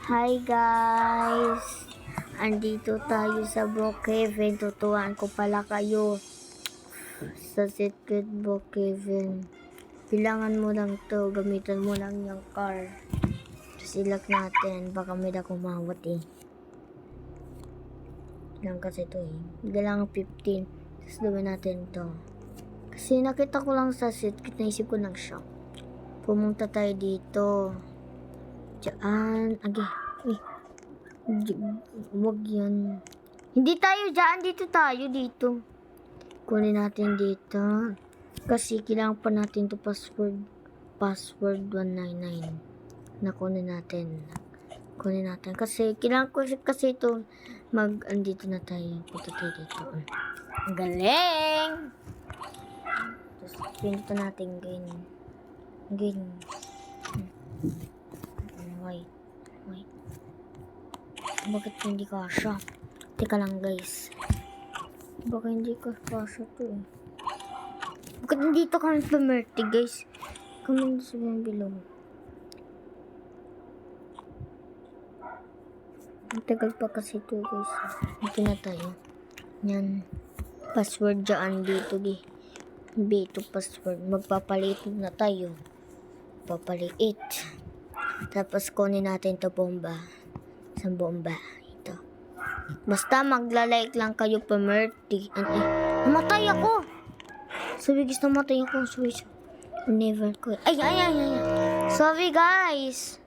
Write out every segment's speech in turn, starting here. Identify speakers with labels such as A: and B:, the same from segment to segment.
A: Hi guys! Andito tayo sa Brookhaven. Tuturuan ko pala kayo sa Secret Brookhaven. Kailangan mo lang to. Gamitan mo lang yung car. Select natin. Baka may na kumawat eh. Lang kasi to eh. Kailangan 15. Tapos gawin natin to. Kasi nakita ko lang sa Secret. Naisip ko lang siya. Pumunta tayo dito. Diyan. Wag yan. Hindi tayo dyan. Dito tayo. Dito. Kunin natin dito. Kasi kailangan pa natin to password. Password 199. Kunin natin. Kasi kailangan ko kasi ito. Andito na tayo. Punta tayo dito. Ang galing! Tapos pinito natin ganyan. Wait. Bakit hindi kasha? Teka lang guys. Baka hindi kasha to eh. Bakit nandito kami pumirti guys? Comment sabihin below. Ang tagal pa kasi to guys. Dito na tayo. Yan. Password dyan dito B2 password. Magpapalit na tayo. Papaliit. Tapos kunin natin to bomba. Isang bomba. Ito. Basta magla-like lang kayo pumirti. Namatay ako! Sabi guys, namatay ako. Never ko. Ay. Sorry guys.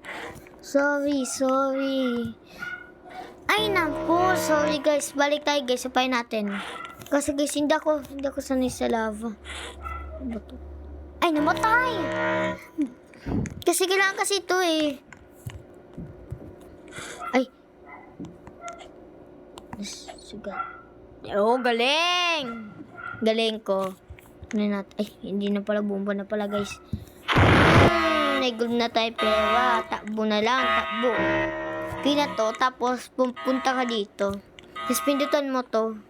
A: Sorry. Ay naku. Sorry guys. Balik tayo guys. Sapay natin. Kasi guys, hindi ako sanay sa lava. Ay, namatay! Kasi kailangan kasi ito eh. Ay. Sugat. Oh, galing! Galing ko. Ay, hindi na pala. Bomba na pala, guys. Nagulog na tayo pera. Takbo na lang. Takbo. Okay na to. Tapos, punta ka dito. Tapos, pindutan mo to.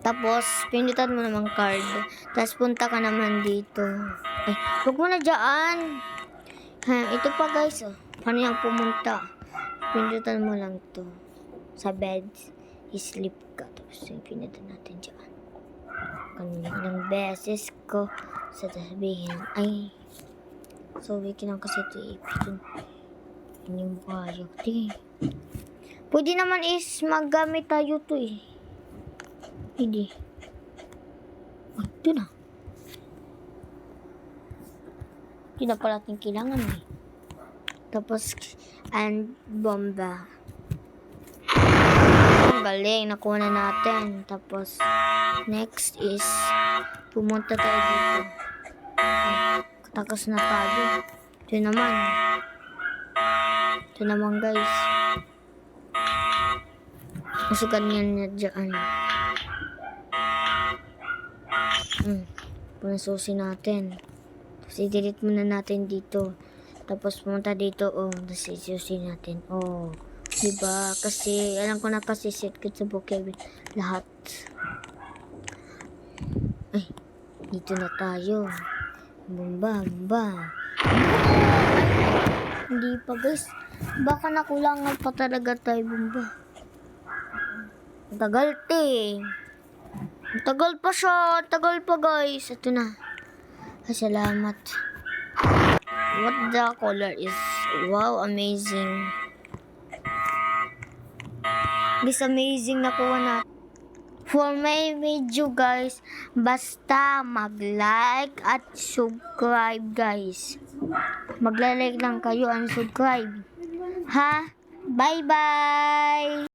A: Tapos, pindutan mo naman card. Tapos, punta ka naman dito. Ay, huwag mo na dyan. Ito pa guys, oh. Paano yung pumunta? Pindutan mo lang to. Sa bed, sleep ka. Tapos, pindutan natin dyan. Ilang beses ko sasabihin. Ay, sorry kinang kasi ito ipitin. Hindi mo kaya. Pwede naman is maggamit tayo to eh. Hindi. Ito na. Hindi na pala natin kailangan eh. Tapos, and bomba. Ang galing. Nakuha na natin. Tapos, next is, pumunta tayo dito. Katakas na tayo. Ito naman guys. Kasi ganyan na dyan. Punasusin natin. Tapos i-delete muna natin dito. Tapos pumunta dito. Tapos isusin natin. Diba? Kasi alam ko na kasi set ko sa Brookhaven lahat. Ay, dito na tayo. Bomba. Hindi pa guys. Baka nakulangan pa talaga tayo bomba. Tagal Tagal pa siya. Tagal pa guys. Ito na. Ay, salamat. What the color is? Wow, amazing. Guys, amazing nakuha na. For my video guys, basta mag-like at subscribe guys. Magla-like lang kayo and subscribe. Ha? Bye-bye!